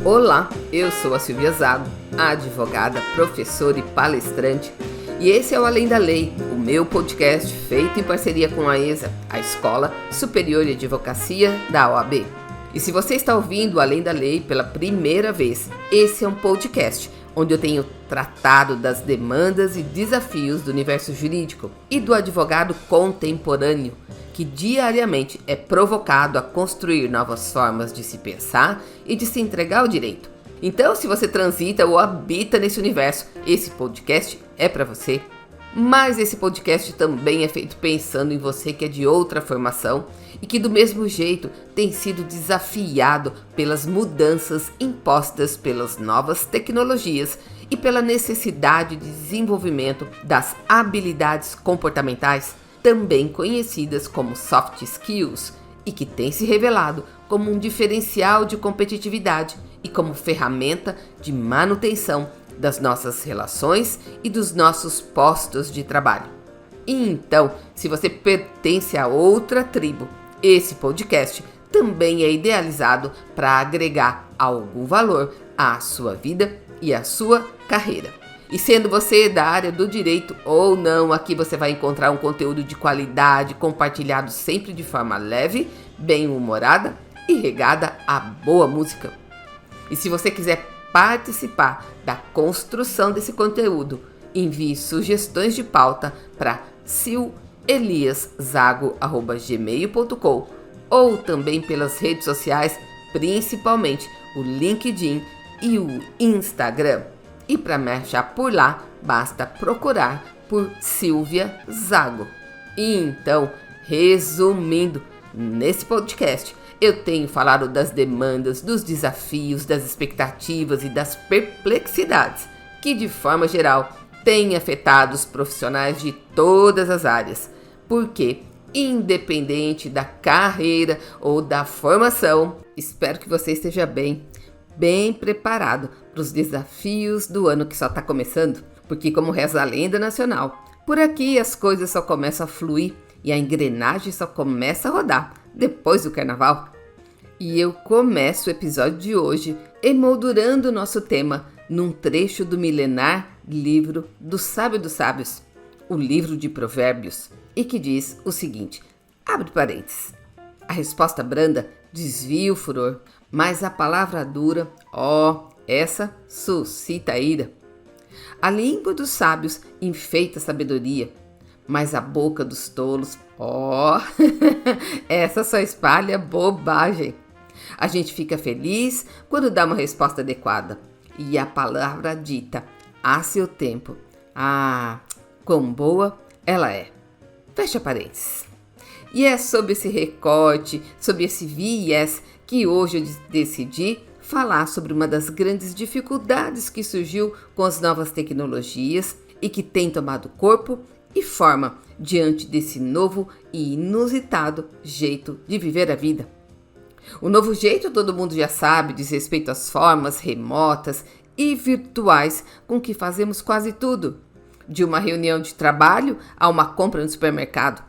Olá, eu sou a Silvia Zago, advogada, professora e palestrante, e esse é o Além da Lei, o meu podcast feito em parceria com a ESA, a Escola Superior de Advocacia da OAB. E se você está ouvindo Além da Lei pela primeira vez, esse é um podcast onde eu tenho tratado das demandas e desafios do universo jurídico e do advogado contemporâneo, que diariamente é provocado a construir novas formas de se pensar e de se entregar ao direito. Então, se você transita ou habita nesse universo, esse podcast é para você. Mas esse podcast também é feito pensando em você que é de outra formação e que do mesmo jeito tem sido desafiado pelas mudanças impostas pelas novas tecnologias e pela necessidade de desenvolvimento das habilidades comportamentais, também conhecidas como soft skills, e que tem se revelado como um diferencial de competitividade e como ferramenta de manutenção das nossas relações e dos nossos postos de trabalho. E então, se você pertence a outra tribo, esse podcast também é idealizado para agregar algum valor à sua vida e à sua carreira. E sendo você da área do direito ou não, aqui você vai encontrar um conteúdo de qualidade, compartilhado sempre de forma leve, bem-humorada e regada a boa música. E se você quiser participar da construção desse conteúdo, envie sugestões de pauta para sileliaszago@gmail.com ou também pelas redes sociais, principalmente o LinkedIn e o Instagram. E para me achar por lá, basta procurar por Silvia Zago. E então, resumindo, nesse podcast eu tenho falado das demandas, dos desafios, das expectativas e das perplexidades que, de forma geral, têm afetado os profissionais de todas as áreas. Porque, independente da carreira ou da formação, espero que você esteja bem preparado para os desafios do ano que só está começando, porque como reza a lenda nacional, por aqui as coisas só começam a fluir e a engrenagem só começa a rodar depois do carnaval. E eu começo o episódio de hoje emoldurando o nosso tema num trecho do milenar livro do Sábio dos Sábios, o livro de Provérbios, e que diz o seguinte, abre parênteses, a resposta branda desvia o furor, mas a palavra dura, essa suscita a ira. A língua dos sábios enfeita a sabedoria, mas a boca dos tolos, essa só espalha bobagem. A gente fica feliz quando dá uma resposta adequada, e a palavra dita a seu tempo, quão boa ela é. Fecha parênteses. E é sobre esse recorte, sobre esse viés, que hoje eu decidi falar sobre uma das grandes dificuldades que surgiu com as novas tecnologias e que tem tomado corpo e forma diante desse novo e inusitado jeito de viver a vida. O novo jeito todo mundo já sabe, diz respeito às formas remotas e virtuais com que fazemos quase tudo, de uma reunião de trabalho a uma compra no supermercado.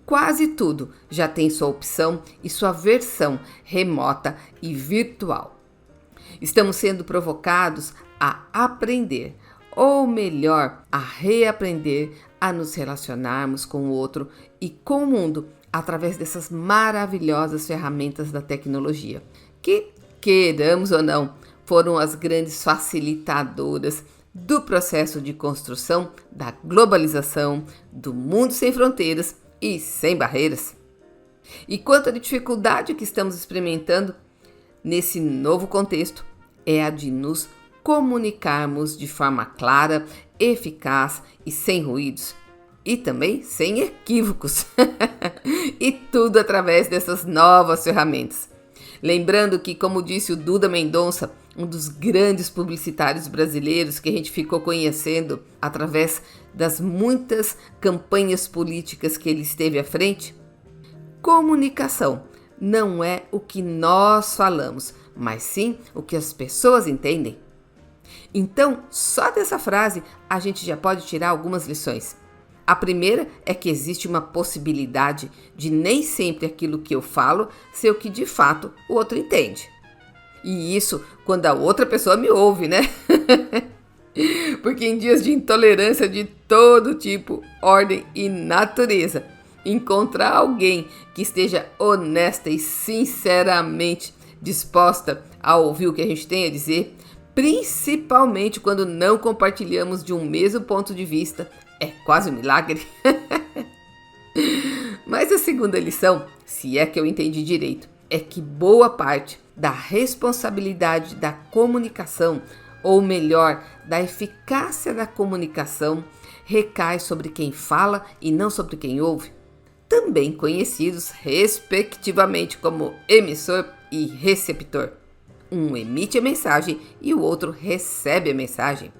Quase tudo já tem sua opção e sua versão remota e virtual. Estamos sendo provocados a aprender, ou melhor, a reaprender a nos relacionarmos com o outro e com o mundo através dessas maravilhosas ferramentas da tecnologia, que, queiramos ou não, foram as grandes facilitadoras do processo de construção da globalização, do mundo sem fronteiras e sem barreiras. E quanto à dificuldade que estamos experimentando nesse novo contexto, é a de nos comunicarmos de forma clara, eficaz e sem ruídos. E também sem equívocos. E tudo através dessas novas ferramentas. Lembrando que, como disse o Duda Mendonça, um dos grandes publicitários brasileiros que a gente ficou conhecendo através das muitas campanhas políticas que ele esteve à frente, comunicação não é o que nós falamos, mas sim o que as pessoas entendem. Então, só dessa frase a gente já pode tirar algumas lições. A primeira é que existe uma possibilidade de nem sempre aquilo que eu falo ser o que de fato o outro entende. E isso quando a outra pessoa me ouve, né? Porque em dias de intolerância de todo tipo, ordem e natureza, encontrar alguém que esteja honesta e sinceramente disposta a ouvir o que a gente tem a dizer, principalmente quando não compartilhamos de um mesmo ponto de vista, é quase um milagre. Mas a segunda lição, se é que eu entendi direito, é que boa parte da responsabilidade da comunicação, ou melhor, da eficácia da comunicação, recai sobre quem fala e não sobre quem ouve, também conhecidos respectivamente como emissor e receptor. Um emite a mensagem e o outro recebe a mensagem.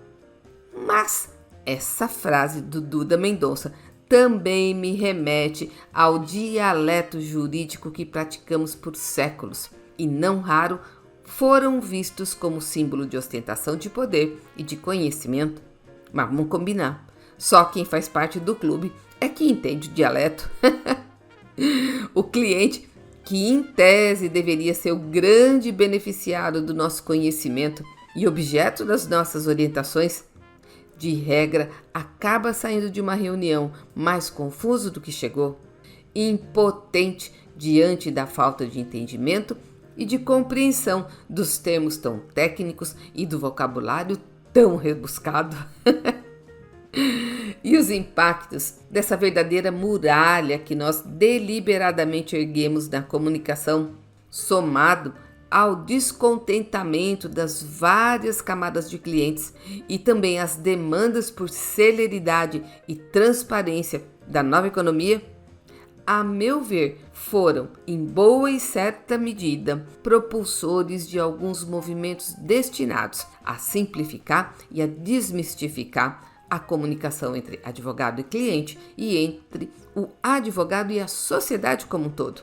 Mas essa frase do Duda Mendonça também me remete ao dialeto jurídico que praticamos por séculos e não raro foram vistos como símbolo de ostentação de poder e de conhecimento. Mas vamos combinar, só quem faz parte do clube é que entende o dialeto. O cliente, que em tese deveria ser o grande beneficiário do nosso conhecimento e objeto das nossas orientações, de regra acaba saindo de uma reunião mais confuso do que chegou, impotente diante da falta de entendimento e de compreensão dos termos tão técnicos e do vocabulário tão rebuscado. E os impactos dessa verdadeira muralha que nós deliberadamente erguemos na comunicação, somado ao descontentamento das várias camadas de clientes e também as demandas por celeridade e transparência da nova economia, a meu ver, foram, em boa e certa medida, propulsores de alguns movimentos destinados a simplificar e a desmistificar a comunicação entre advogado e cliente e entre o advogado e a sociedade como um todo,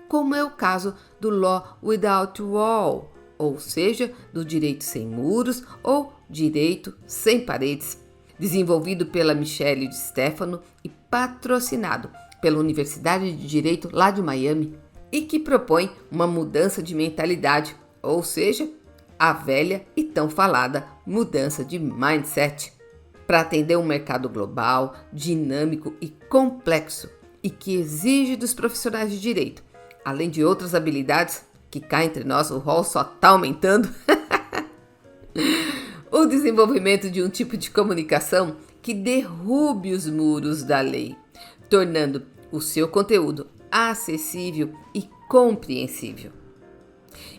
como é o caso do Law Without Wall, ou seja, do direito sem muros ou direito sem paredes, desenvolvido pela Michele de Stefano e patrocinado pela Universidade de Direito lá de Miami, e que propõe uma mudança de mentalidade, ou seja, a velha e tão falada mudança de mindset, para atender um mercado global, dinâmico e complexo, e que exige dos profissionais de direito, além de outras habilidades, que cá entre nós o rol só está aumentando, o desenvolvimento de um tipo de comunicação que derrube os muros da lei, tornando o seu conteúdo acessível e compreensível.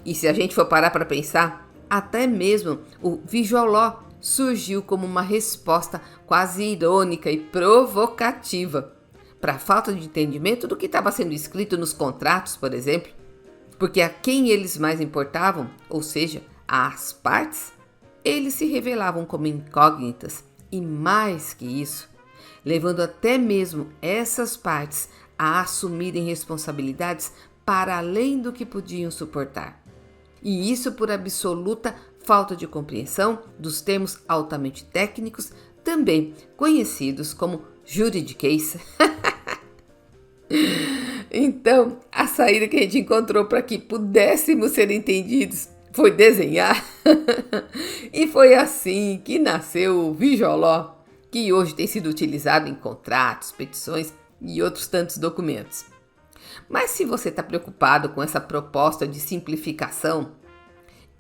E se a gente for parar para pensar, até mesmo o Visual Law surgiu como uma resposta quase irônica e provocativa para a falta de entendimento do que estava sendo escrito nos contratos, por exemplo, porque a quem eles mais importavam, ou seja, às partes, eles se revelavam como incógnitas e mais que isso, levando até mesmo essas partes a assumirem responsabilidades para além do que podiam suportar. E isso por absoluta falta de compreensão dos termos altamente técnicos, também conhecidos como juridiquês. Então, a saída que a gente encontrou para que pudéssemos ser entendidos foi desenhar. E foi assim que nasceu o Visual Law, que hoje tem sido utilizado em contratos, petições e outros tantos documentos. Mas se você está preocupado com essa proposta de simplificação,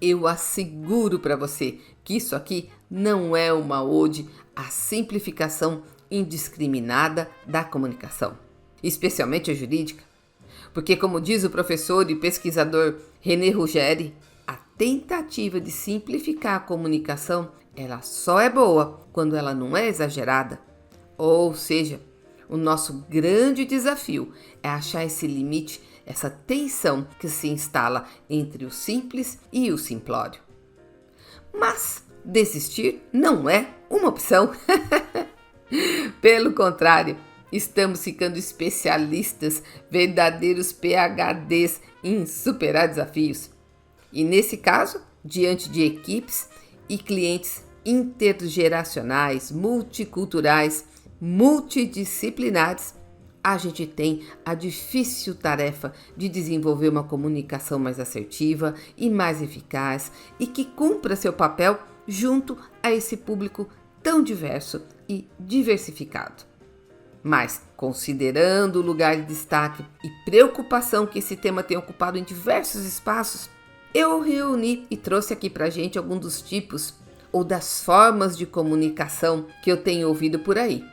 eu asseguro para você que isso aqui não é uma ode à simplificação indiscriminada da comunicação, especialmente a jurídica, porque, como diz o professor e pesquisador René Ruggieri, a tentativa de simplificar a comunicação, ela só é boa quando ela não é exagerada. Ou seja, o nosso grande desafio é achar esse limite, essa tensão que se instala entre o simples e o simplório. Mas desistir não é uma opção. Pelo contrário, estamos ficando especialistas, verdadeiros PhDs em superar desafios. E nesse caso, diante de equipes e clientes intergeracionais, multiculturais, multidisciplinares, a gente tem a difícil tarefa de desenvolver uma comunicação mais assertiva e mais eficaz e que cumpra seu papel junto a esse público tão diverso e diversificado. Mas, considerando o lugar de destaque e preocupação que esse tema tem ocupado em diversos espaços, eu reuni e trouxe aqui pra gente alguns dos tipos ou das formas de comunicação que eu tenho ouvido por aí.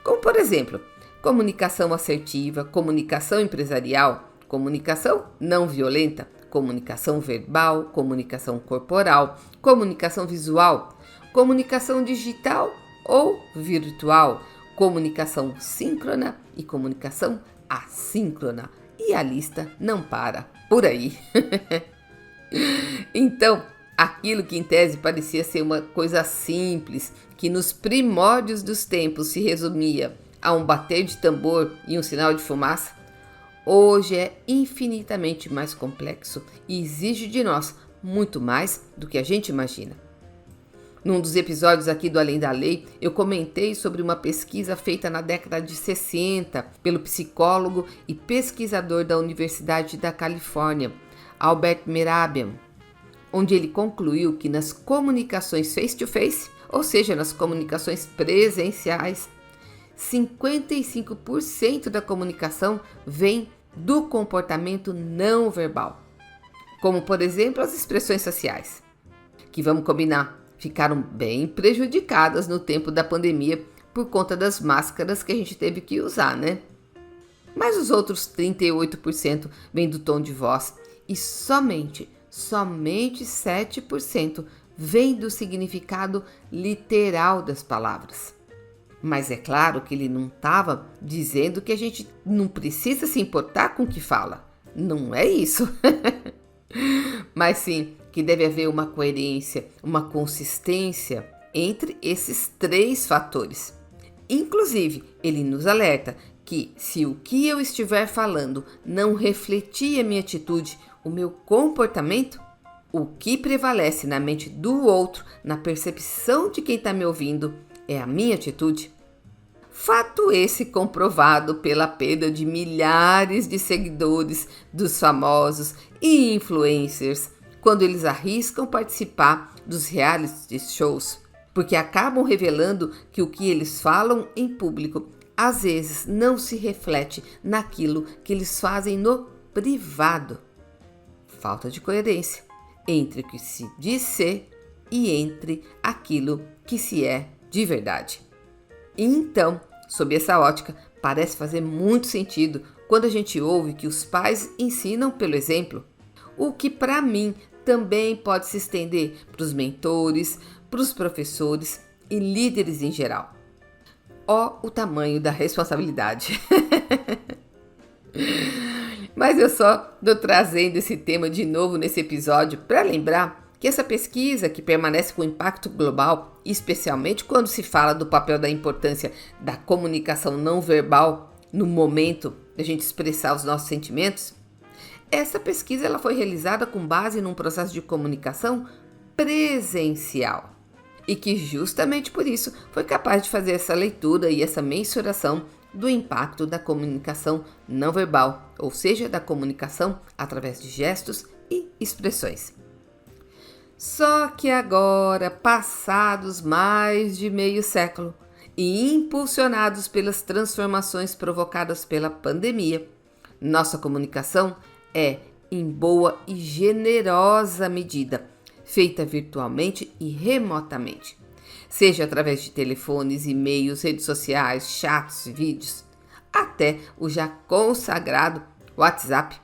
Como, por exemplo, comunicação assertiva, comunicação empresarial, comunicação não violenta, comunicação verbal, comunicação corporal, comunicação visual, comunicação digital ou virtual, comunicação síncrona e comunicação assíncrona. E a lista não para por aí. Então, aquilo que em tese parecia ser uma coisa simples, que nos primórdios dos tempos se resumia a um bater de tambor e um sinal de fumaça, hoje é infinitamente mais complexo e exige de nós muito mais do que a gente imagina. Num dos episódios aqui do Além da Lei, eu comentei sobre uma pesquisa feita na década de 60 pelo psicólogo e pesquisador da Universidade da Califórnia, Albert Mehrabian, onde ele concluiu que nas comunicações face-to-face, ou seja, nas comunicações presenciais, 55% da comunicação vem do comportamento não verbal, como, por exemplo, as expressões sociais, que, vamos combinar, ficaram bem prejudicadas no tempo da pandemia por conta das máscaras que a gente teve que usar, né? Mas os outros 38% vêm do tom de voz e somente 7% vem do significado literal das palavras. Mas é claro que ele não estava dizendo que a gente não precisa se importar com o que fala. Não é isso. Mas sim que deve haver uma coerência, uma consistência entre esses 3 fatores. Inclusive, ele nos alerta que se o que eu estiver falando não refletir a minha atitude, o meu comportamento, o que prevalece na mente do outro, na percepção de quem está me ouvindo, é a minha atitude. Fato esse comprovado pela perda de milhares de seguidores dos famosos e influencers quando eles arriscam participar dos reality shows, porque acabam revelando que o que eles falam em público às vezes não se reflete naquilo que eles fazem no privado. Falta de coerência entre o que se diz ser e entre aquilo que se é de verdade. Então, sob essa ótica, parece fazer muito sentido quando a gente ouve que os pais ensinam pelo exemplo, o que para mim também pode se estender para os mentores, para os professores e líderes em geral. Ó, o tamanho da responsabilidade. Mas eu só estou trazendo esse tema de novo nesse episódio para lembrar que essa pesquisa, que permanece com impacto global, especialmente quando se fala do papel da importância da comunicação não verbal no momento de a gente expressar os nossos sentimentos, essa pesquisa ela foi realizada com base num processo de comunicação presencial e que justamente por isso foi capaz de fazer essa leitura e essa mensuração do impacto da comunicação não verbal, ou seja, da comunicação através de gestos e expressões. Só que agora, passados mais de meio século e impulsionados pelas transformações provocadas pela pandemia, nossa comunicação é, em boa e generosa medida, feita virtualmente e remotamente, seja através de telefones, e-mails, redes sociais, chats, vídeos, até o já consagrado WhatsApp.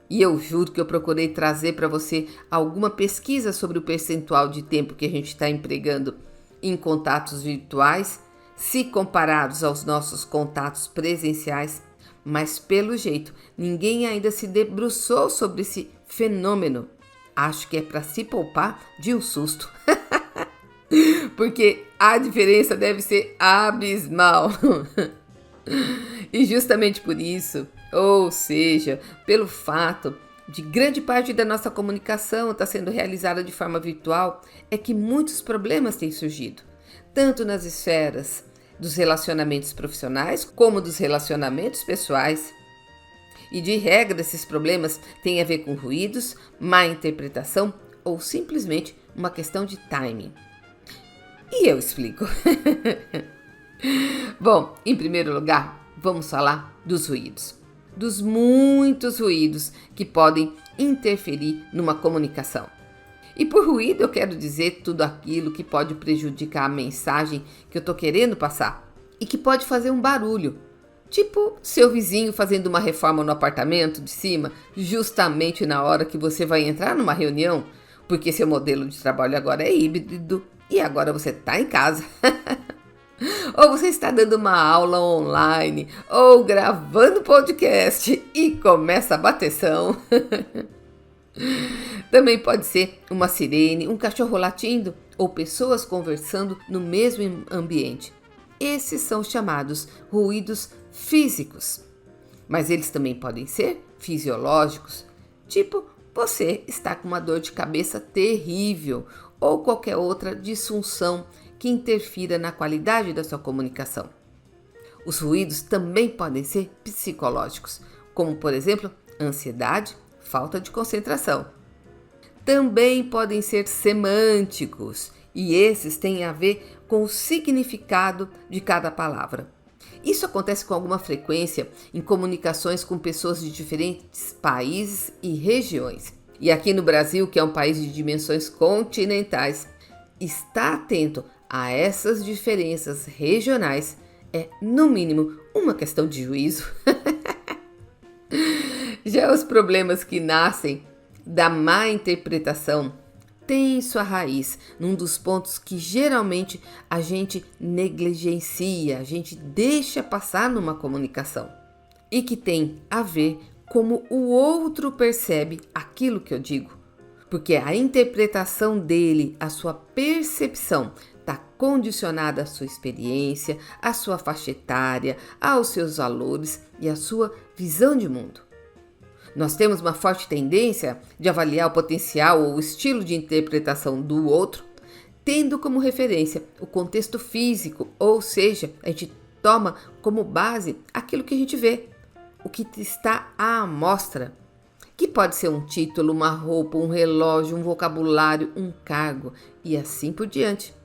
E eu juro que eu procurei trazer para você alguma pesquisa sobre o percentual de tempo que a gente está empregando em contatos virtuais, se comparados aos nossos contatos presenciais, mas pelo jeito ninguém ainda se debruçou sobre esse fenômeno. Acho que é para se poupar de um susto. Porque a diferença deve ser abismal. E justamente por isso, ou seja, pelo fato de grande parte da nossa comunicação estar sendo realizada de forma virtual, é que muitos problemas têm surgido, tanto nas esferas dos relacionamentos profissionais como dos relacionamentos pessoais. E de regra, esses problemas têm a ver com ruídos, má interpretação ou simplesmente uma questão de timing. E eu explico. Bom, em primeiro lugar, vamos falar dos ruídos. Dos muitos ruídos que podem interferir numa comunicação. E por ruído eu quero dizer tudo aquilo que pode prejudicar a mensagem que eu estou querendo passar e que pode fazer um barulho. Tipo seu vizinho fazendo uma reforma no apartamento de cima justamente na hora que você vai entrar numa reunião, porque seu modelo de trabalho agora é híbrido e agora você está em casa. Ou você está dando uma aula online, ou gravando podcast e começa a bateção. Também pode ser uma sirene, um cachorro latindo ou pessoas conversando no mesmo ambiente. Esses são chamados ruídos físicos. Mas eles também podem ser fisiológicos, tipo você está com uma dor de cabeça terrível ou qualquer outra disfunção que interfira na qualidade da sua comunicação. Os ruídos também podem ser psicológicos, como por exemplo, ansiedade, falta de concentração. Também podem ser semânticos, e esses têm a ver com o significado de cada palavra. Isso acontece com alguma frequência em comunicações com pessoas de diferentes países e regiões. E aqui no Brasil, que é um país de dimensões continentais, estar atento a essas diferenças regionais é, no mínimo, uma questão de juízo. Já os problemas que nascem da má interpretação têm sua raiz num dos pontos que geralmente a gente negligencia, a gente deixa passar numa comunicação e que tem a ver como o outro percebe aquilo que eu digo, porque a interpretação dele, a sua percepção está condicionada à sua experiência, à sua faixa etária, aos seus valores e à sua visão de mundo. Nós temos uma forte tendência de avaliar o potencial ou o estilo de interpretação do outro, tendo como referência o contexto físico, ou seja, a gente toma como base aquilo que a gente vê, o que está à amostra, que pode ser um título, uma roupa, um relógio, um vocabulário, um cargo e assim por diante.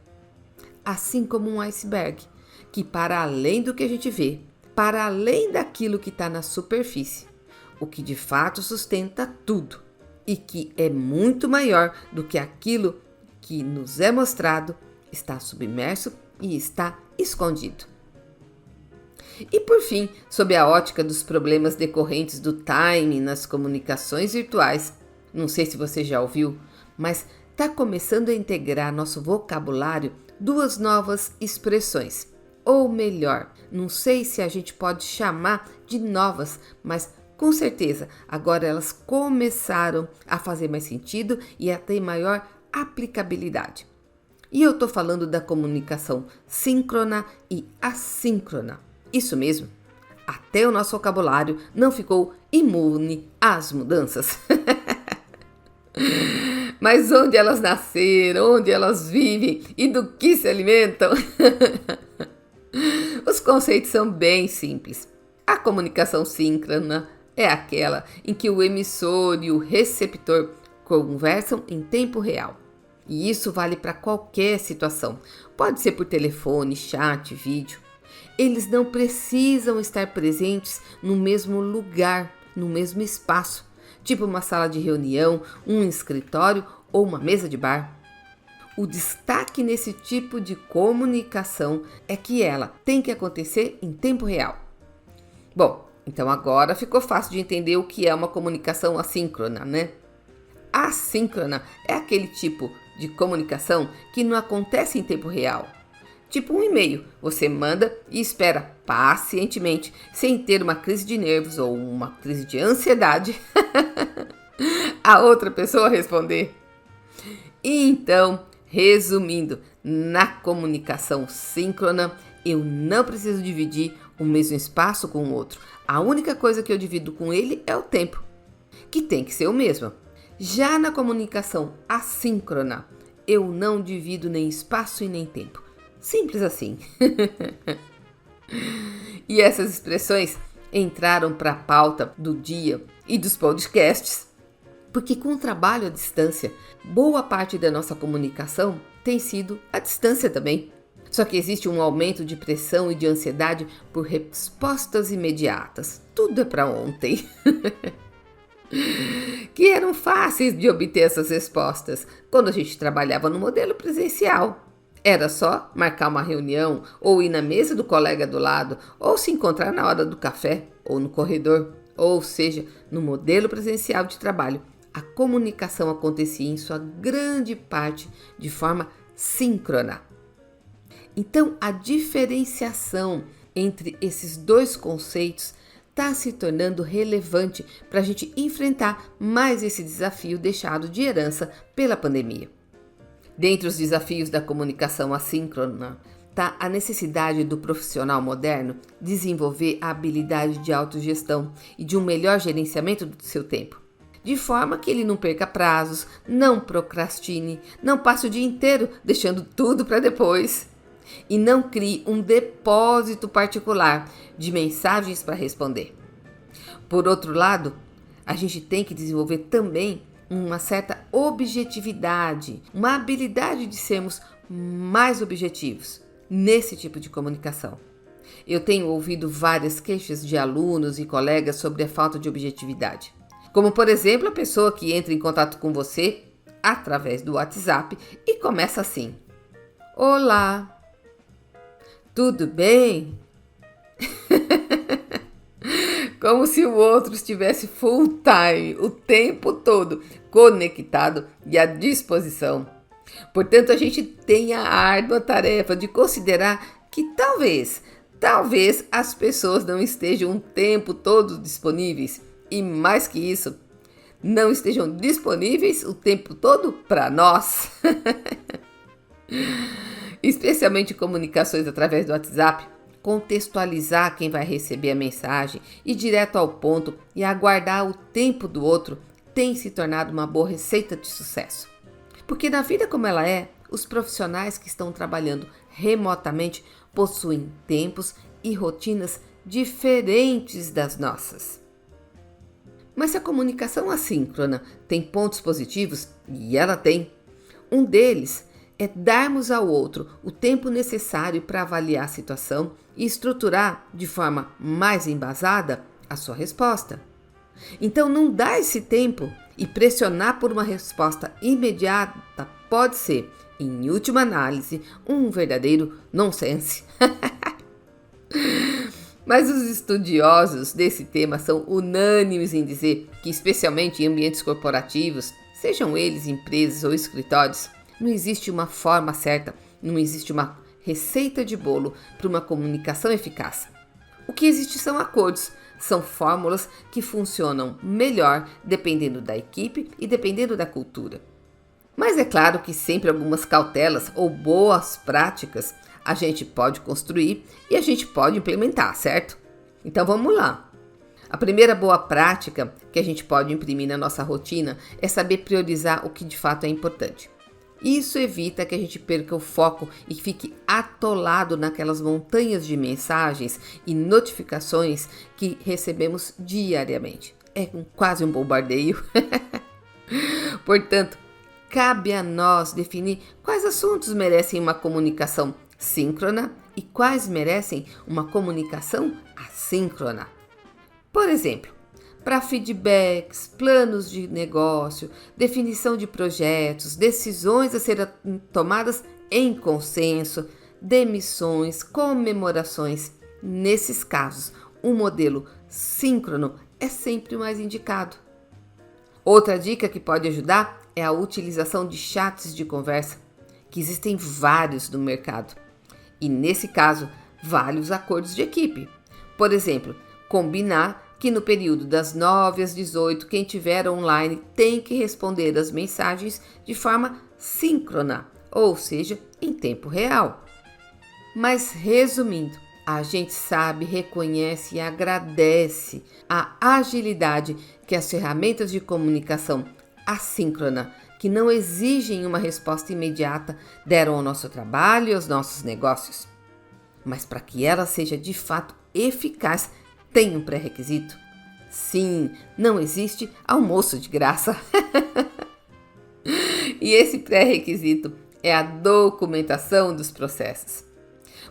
Assim como um iceberg, que para além do que a gente vê, para além daquilo que está na superfície, o que de fato sustenta tudo e que é muito maior do que aquilo que nos é mostrado, está submerso e está escondido. E por fim, sob a ótica dos problemas decorrentes do timing nas comunicações virtuais, não sei se você já ouviu, mas está começando a integrar nosso vocabulário duas novas expressões. Ou melhor, não sei se a gente pode chamar de novas, mas com certeza agora elas começaram a fazer mais sentido e a ter maior aplicabilidade. E eu estou falando da comunicação síncrona e assíncrona. Isso mesmo, até o nosso vocabulário não ficou imune às mudanças. Mas onde elas nasceram, onde elas vivem e do que se alimentam? Os conceitos são bem simples. A comunicação síncrona é aquela em que o emissor e o receptor conversam em tempo real. E isso vale para qualquer situação. Pode ser por telefone, chat, vídeo. Eles não precisam estar presentes no mesmo lugar, no mesmo espaço, tipo uma sala de reunião, um escritório ou uma mesa de bar. O destaque nesse tipo de comunicação é que ela tem que acontecer em tempo real. Bom, então agora ficou fácil de entender o que é uma comunicação assíncrona, né? Assíncrona é aquele tipo de comunicação que não acontece em tempo real. Tipo um e-mail, você manda e espera pacientemente, sem ter uma crise de nervos ou uma crise de ansiedade, a outra pessoa responder. Então, resumindo, na comunicação síncrona, eu não preciso dividir o mesmo espaço com o outro. A única coisa que eu divido com ele é o tempo, que tem que ser o mesmo. Já na comunicação assíncrona, eu não divido nem espaço e nem tempo. Simples assim. E essas expressões entraram para a pauta do dia e dos podcasts, porque com o trabalho à distância, boa parte da nossa comunicação tem sido à distância também. Só que existe um aumento de pressão e de ansiedade por respostas imediatas. Tudo é para ontem. Que eram fáceis de obter essas respostas quando a gente trabalhava no modelo presencial. Era só marcar uma reunião, ou ir na mesa do colega do lado, ou se encontrar na hora do café, ou no corredor. Ou seja, no modelo presencial de trabalho, a comunicação acontecia em sua grande parte de forma síncrona. Então, a diferenciação entre esses dois conceitos está se tornando relevante para a gente enfrentar mais esse desafio deixado de herança pela pandemia. Dentre os desafios da comunicação assíncrona está a necessidade do profissional moderno desenvolver a habilidade de autogestão e de um melhor gerenciamento do seu tempo, de forma que ele não perca prazos, não procrastine, não passe o dia inteiro deixando tudo para depois e não crie um depósito particular de mensagens para responder. Por outro lado, a gente tem que desenvolver também uma certa objetividade, uma habilidade de sermos mais objetivos nesse tipo de comunicação. Eu tenho ouvido várias queixas de alunos e colegas sobre a falta de objetividade. Como, por exemplo, a pessoa que entra em contato com você através do WhatsApp e começa assim: Olá, tudo bem? Como se o outro estivesse full time, o tempo todo, conectado e à disposição. Portanto, a gente tem a árdua tarefa de considerar que talvez as pessoas não estejam o tempo todo disponíveis e, mais que isso, não estejam disponíveis o tempo todo para nós. Especialmente comunicações através do WhatsApp, contextualizar quem vai receber a mensagem, ir direto ao ponto e aguardar o tempo do outro tem se tornado uma boa receita de sucesso. Porque na vida como ela é, os profissionais que estão trabalhando remotamente possuem tempos e rotinas diferentes das nossas. Mas se a comunicação assíncrona tem pontos positivos, e ela tem, um deles é darmos ao outro o tempo necessário para avaliar a situação e estruturar de forma mais embasada a sua resposta. Então, não dar esse tempo e pressionar por uma resposta imediata pode ser, em última análise, um verdadeiro nonsense. Mas os estudiosos desse tema são unânimes em dizer que, especialmente em ambientes corporativos, sejam eles empresas ou escritórios, não existe uma forma certa, não existe uma receita de bolo para uma comunicação eficaz. O que existe são acordos, são fórmulas que funcionam melhor dependendo da equipe e dependendo da cultura. Mas é claro que sempre algumas cautelas ou boas práticas a gente pode construir e a gente pode implementar, certo? Então vamos lá. A primeira boa prática que a gente pode imprimir na nossa rotina é saber priorizar o que de fato é importante. Isso evita que a gente perca o foco e fique atolado naquelas montanhas de mensagens e notificações que recebemos diariamente. É quase um bombardeio. Portanto, cabe a nós definir quais assuntos merecem uma comunicação síncrona e quais merecem uma comunicação assíncrona. Por exemplo, para feedbacks, planos de negócio, definição de projetos, decisões a serem tomadas em consenso, demissões, comemorações. Nesses casos, o modelo síncrono é sempre o mais indicado. Outra dica que pode ajudar é a utilização de chats de conversa, que existem vários no mercado. E nesse caso, vários acordos de equipe. Por exemplo, combinar que no período das 9 às 18, quem tiver online tem que responder as mensagens de forma síncrona, ou seja, em tempo real. Mas resumindo, a gente sabe, reconhece e agradece a agilidade que as ferramentas de comunicação assíncrona que não exigem uma resposta imediata deram ao nosso trabalho e aos nossos negócios. Mas para que ela seja de fato eficaz, tem um pré-requisito. Sim, não existe almoço de graça. E esse pré-requisito é a documentação dos processos.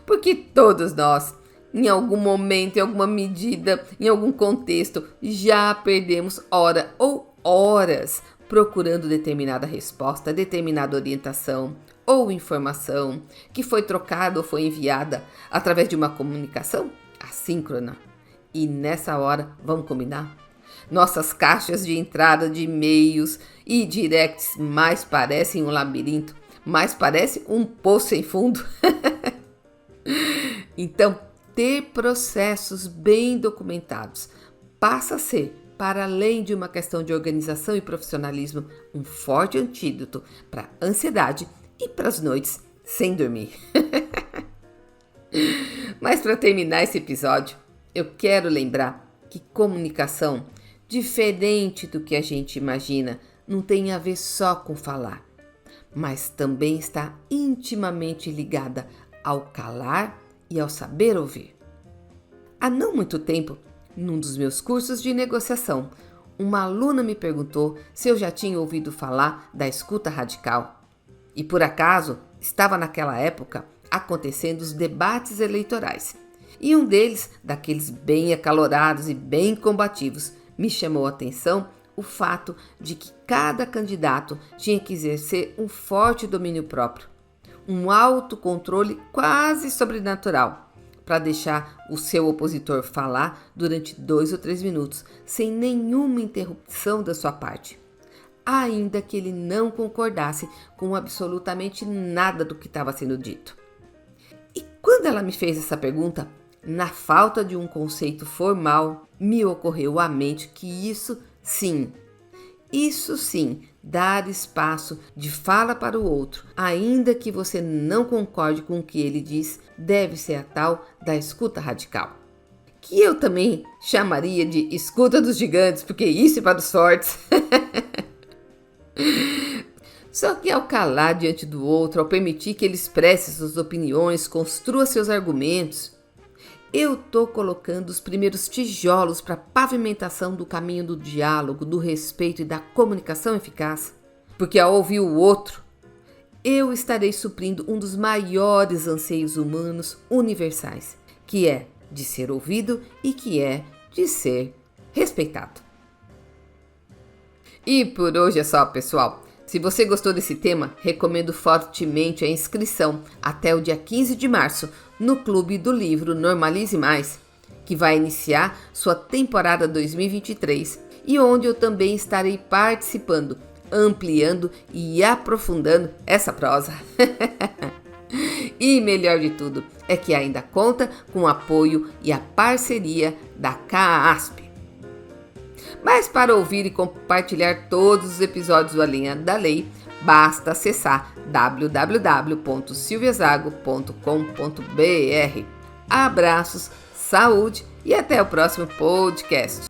Porque todos nós, em algum momento, em alguma medida, em algum contexto, já perdemos hora ou horas procurando determinada resposta, determinada orientação ou informação que foi trocada ou foi enviada através de uma comunicação assíncrona. E nessa hora, vamos combinar? Nossas caixas de entrada de e-mails e directs mais parecem um labirinto, mais parece um poço sem fundo. Então, ter processos bem documentados passa a ser, para além de uma questão de organização e profissionalismo, um forte antídoto para a ansiedade e para as noites sem dormir. Mas para terminar esse episódio, eu quero lembrar que comunicação, diferente do que a gente imagina, não tem a ver só com falar, mas também está intimamente ligada ao calar e ao saber ouvir. Há não muito tempo, num dos meus cursos de negociação, uma aluna me perguntou se eu já tinha ouvido falar da escuta radical. E por acaso, estava naquela época acontecendo os debates eleitorais. E um deles, daqueles bem acalorados e bem combativos, me chamou a atenção o fato de que cada candidato tinha que exercer um forte domínio próprio, um autocontrole quase sobrenatural, para deixar o seu opositor falar durante 2 ou 3 minutos, sem nenhuma interrupção da sua parte, ainda que ele não concordasse com absolutamente nada do que estava sendo dito. E quando ela me fez essa pergunta, na falta de um conceito formal, me ocorreu à mente que isso sim, dar espaço de fala para o outro, ainda que você não concorde com o que ele diz, deve ser a tal da escuta radical. Que eu também chamaria de escuta dos gigantes, porque isso é para os fortes. Só que ao calar diante do outro, ao permitir que ele expresse suas opiniões, construa seus argumentos, eu estou colocando os primeiros tijolos para a pavimentação do caminho do diálogo, do respeito e da comunicação eficaz. Porque ao ouvir o outro, eu estarei suprindo um dos maiores anseios humanos universais, que é de ser ouvido e que é de ser respeitado. E por hoje é só, pessoal. Se você gostou desse tema, recomendo fortemente a inscrição até o dia 15 de março no Clube do Livro Normalize Mais, que vai iniciar sua temporada 2023 e onde eu também estarei participando, ampliando e aprofundando essa prosa. E melhor de tudo é que ainda conta com o apoio e a parceria da CAASP. Mas para ouvir e compartilhar todos os episódios do Além da Lei, basta acessar www.silviazago.com.br. Abraços, saúde e até o próximo podcast.